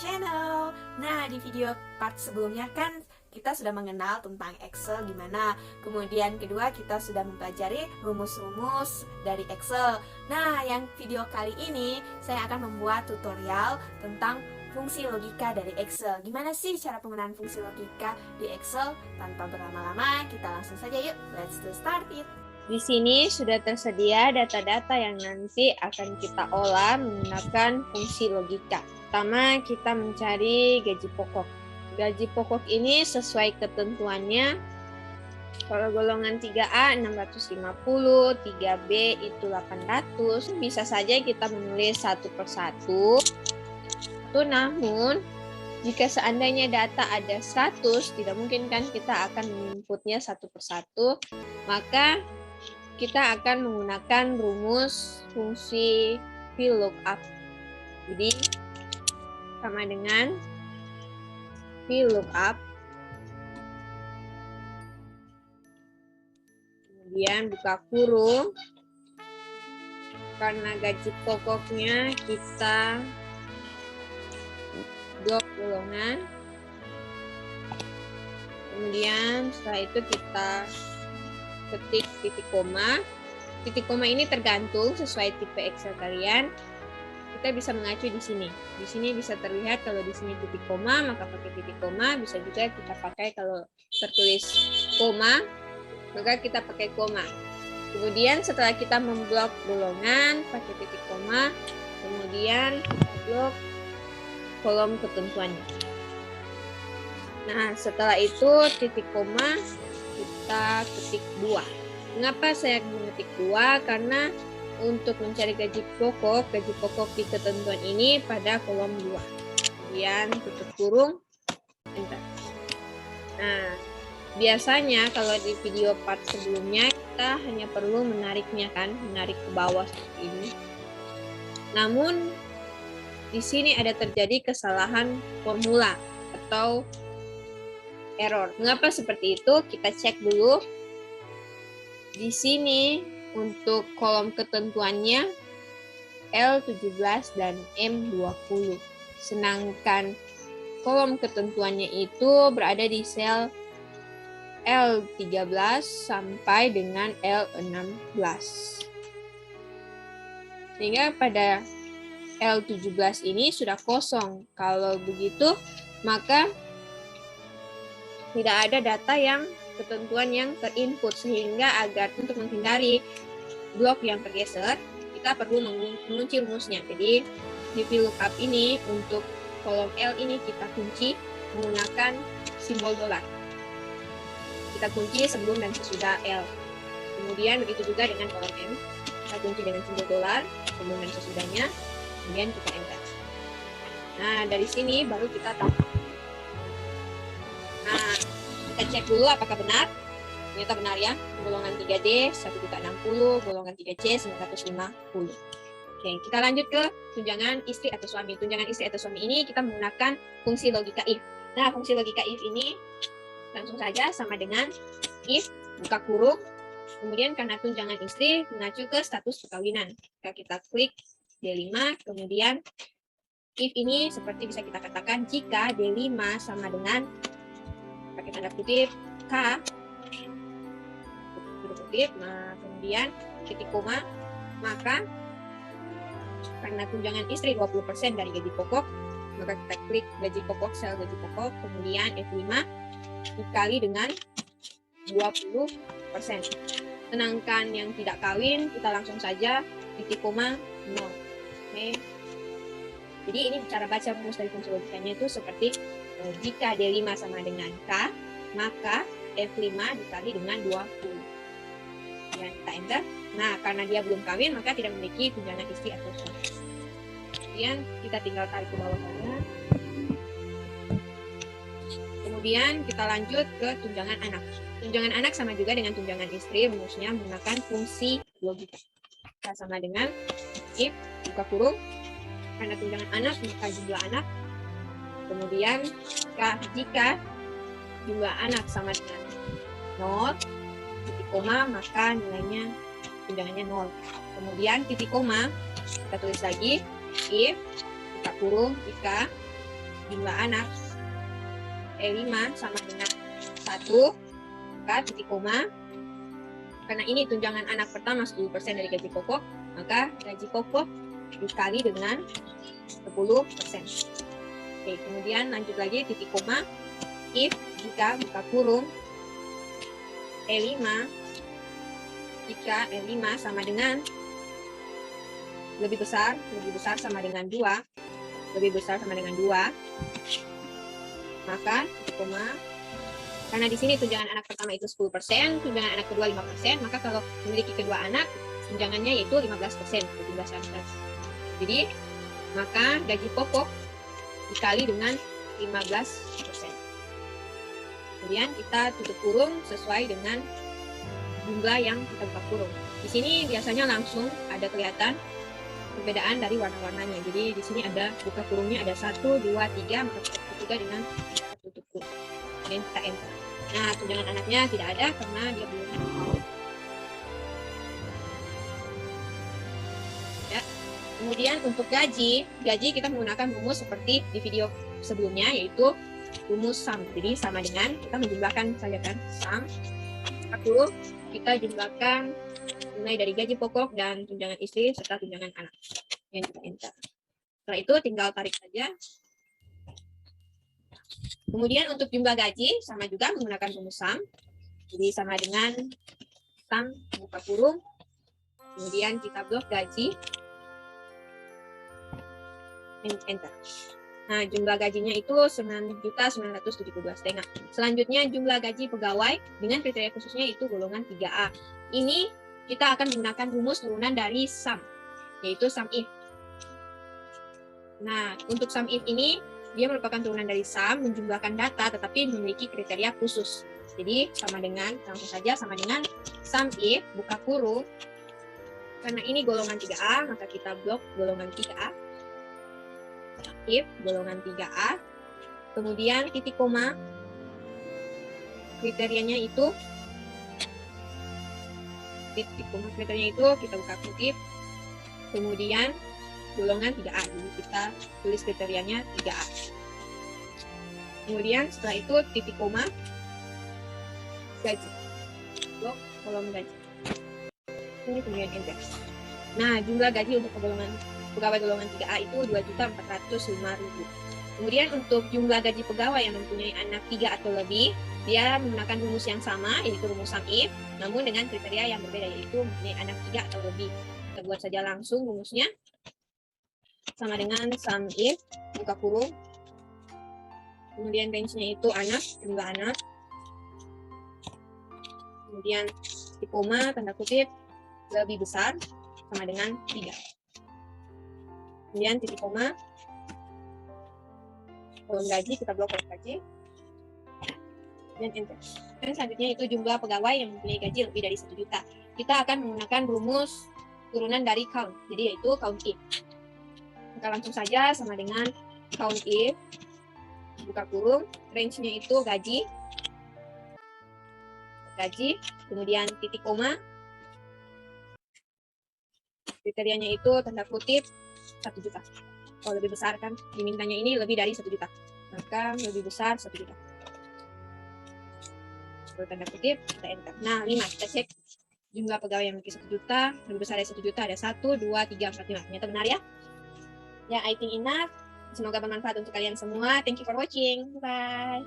channel. Nah, di video part sebelumnya kan kita sudah mengenal tentang Excel gimana. Kemudian kedua kita sudah mempelajari rumus-rumus dari Excel. Nah, yang video kali ini saya akan membuat tutorial tentang fungsi logika dari Excel. Gimana sih cara penggunaan fungsi logika di Excel? Tanpa berlama-lama, kita langsung saja yuk. Let's start it. Di sini sudah tersedia data-data yang nanti akan kita olah menggunakan fungsi logika. Pertama, kita mencari gaji pokok. Gaji pokok ini sesuai ketentuannya. Kalau golongan 3A 650, 3B itu 800. Bisa saja kita menulis satu persatu. Namun, jika seandainya data ada 100, tidak mungkin kan kita akan menginputnya satu persatu, maka kita akan menggunakan rumus fungsi VLOOKUP. Jadi, sama dengan VLOOKUP. Kemudian buka kurung. Karena gaji pokoknya kita blok golongan. Kemudian setelah itu kita ketik titik koma. Titik koma ini tergantung sesuai tipe Excel kalian. Kita bisa mengacu di sini. Di sini bisa terlihat kalau di sini titik koma, maka pakai titik koma. Bisa juga kita pakai kalau tertulis koma, maka kita pakai koma. Kemudian setelah kita memblok golongan pakai titik koma, kemudian blok kolom ketentuannya. Nah, setelah itu titik koma kita ketik 2. Mengapa saya mengetik 2? Karena untuk mencari gaji pokok di ketentuan ini pada kolom 2. Kemudian tutup kurung, enter. Nah, biasanya kalau di video part sebelumnya kita hanya perlu menariknya kan, menarik ke bawah seperti ini. Namun di sini ada terjadi kesalahan formula atau error. Mengapa seperti itu? Kita cek dulu. Di sini untuk kolom ketentuannya L17 dan M20. Sedangkan kolom ketentuannya itu berada di sel L13 sampai dengan L16. Sehingga pada L17 ini sudah kosong. Kalau begitu, maka tidak ada data yang ketentuan yang terinput, sehingga agar untuk menghindari blok yang tergeser, kita perlu mengunci rumusnya. Jadi di VLOOKUP ini untuk kolom L ini kita kunci menggunakan simbol dolar. Kita kunci sebelum dan sesudah L. Kemudian begitu juga dengan kolom M, kita kunci dengan simbol dolar sebelum dan sesudahnya. Kemudian kita enter. Nah, dari sini baru kita tambah. Nah, kita cek dulu apakah benar. Ternyata benar ya. Golongan 3D 1.060, golongan 3C 950. Oke, kita lanjut ke tunjangan istri atau suami. Tunjangan istri atau suami ini kita menggunakan fungsi logika if. Nah, fungsi logika if ini langsung saja sama dengan if, buka kurung. Kemudian karena tunjangan istri mengacu ke status perkawinan. Jika kita klik D5, kemudian if ini seperti bisa kita katakan jika D5 sama dengan pakai tanda kutip K, kutip, nah kemudian titik koma, maka karena tunjangan istri 20% dari gaji pokok, maka kita klik gaji pokok, sel gaji pokok, kemudian F5 dikali dengan 20%. Sedangkan yang tidak kawin, kita langsung saja titik koma 0. Oke. Jadi ini cara baca rumus dari fungsi logikanya itu seperti jika D5 sama dengan K, maka F5 dikali dengan 20. Dan kita enter. Nah, karena dia belum kawin, maka tidak memiliki tunjangan istri atau suami. Kemudian kita tinggal tarik ke bawah sana. Kemudian kita lanjut ke tunjangan anak. Tunjangan anak sama juga dengan tunjangan istri, rumusnya menggunakan fungsi logika. Kita sama dengan if, buka kurung, karena tunjangan anak maka jumlah anak. Kemudian jika jumlah anak sama dengan 0, titik koma, maka nilainya tunjangannya 0. Kemudian titik koma, kita tulis lagi if, buka kurung, jika jumlah anak E5 sama dengan 1, maka titik koma. Karena ini tunjangan anak pertama 10% dari gaji pokok, maka gaji pokok dikali dengan 10%. Oke, kemudian lanjut lagi titik koma. If jika buka kurung E5 jika E5 sama dengan lebih besar sama dengan 2, lebih besar sama dengan 2, maka titik koma. Karena di sini tunjangan anak pertama itu 10%, tunjangan anak kedua 5%, maka kalau memiliki kedua anak, tunjangannya yaitu 15%, 17%. Jadi, maka gaji pokok dikali dengan 15%. Kemudian kita tutup kurung sesuai dengan jumlah yang kita buka kurung. Di sini biasanya langsung ada kelihatan perbedaan dari warna-warnanya. Jadi di sini ada buka kurungnya ada 1, 2, 3, maka kita tutup juga dengan tutup kurung. Kemudian kita enter. Nah, tunjangan anaknya tidak ada karena dia belum. Ya. Kemudian untuk gaji kita menggunakan rumus seperti di video sebelumnya, yaitu rumus sum. Jadi sama dengan kita menjumlahkan saja kan, sum 40, kita jumlahkan nilai dari gaji pokok dan tunjangan istri serta tunjangan anak. Yang kita enter. Setelah itu tinggal tarik saja. Kemudian untuk jumlah gaji sama juga menggunakan rumus sum. Jadi sama dengan sum buka kurung. Kemudian kita blok gaji. Enter. Nah, jumlah gajinya itu 9.972,5. Selanjutnya jumlah gaji pegawai dengan kriteria khususnya itu golongan 3A. Ini kita akan menggunakan rumus turunan dari sum, yaitu sum if. Nah, untuk sum if ini dia merupakan turunan dari sum, menjumlahkan data tetapi memiliki kriteria khusus. Jadi sama dengan, langsung saja sama dengan sum if buka kurung. Karena ini golongan 3A, maka kita blok golongan 3A. If golongan 3A, kemudian titik koma, kriterianya itu kita buka kutip, kemudian golongan 3A, jadi kita tulis kriterianya 3A. Kemudian setelah itu titik koma, gaji, blok kolom gaji, ini kemudian enter. Nah, jumlah gaji untuk pegawai golongan 3A itu 2.405.000. Kemudian untuk jumlah gaji pegawai yang mempunyai anak 3 atau lebih, dia menggunakan rumus yang sama, yaitu rumus sum if, namun dengan kriteria yang berbeda, yaitu mempunyai anak 3 atau lebih. Kita buat saja langsung rumusnya. Sama dengan sum if, buka kurung. Kemudian range-nya itu anak, jumlah anak. Kemudian titik koma, tanda kutip, lebih besar, sama dengan 3. Kemudian titik koma, kolom gaji, kita blok kolom gaji, dan enter. Dan selanjutnya itu jumlah pegawai yang mempunyai gaji lebih dari 1 juta. Kita akan menggunakan rumus turunan dari count, jadi yaitu count if. Kita langsung saja sama dengan count if, buka kurung, range-nya itu gaji, kemudian titik koma, kriterianya itu tanda kutip 1 juta. Kalau lebih besar kan, dimintanya ini lebih dari 1 juta. Maka lebih besar 1 juta. Kalau tanda kutip, kita enter. Nah, 5, kita cek jumlah pegawai yang memiliki 1 juta. Lebih besar dari 1 juta ada 1, 2, 3, 4, 5. Ternyata benar ya? Ya, I think enough. Semoga bermanfaat untuk kalian semua. Thank you for watching. Bye.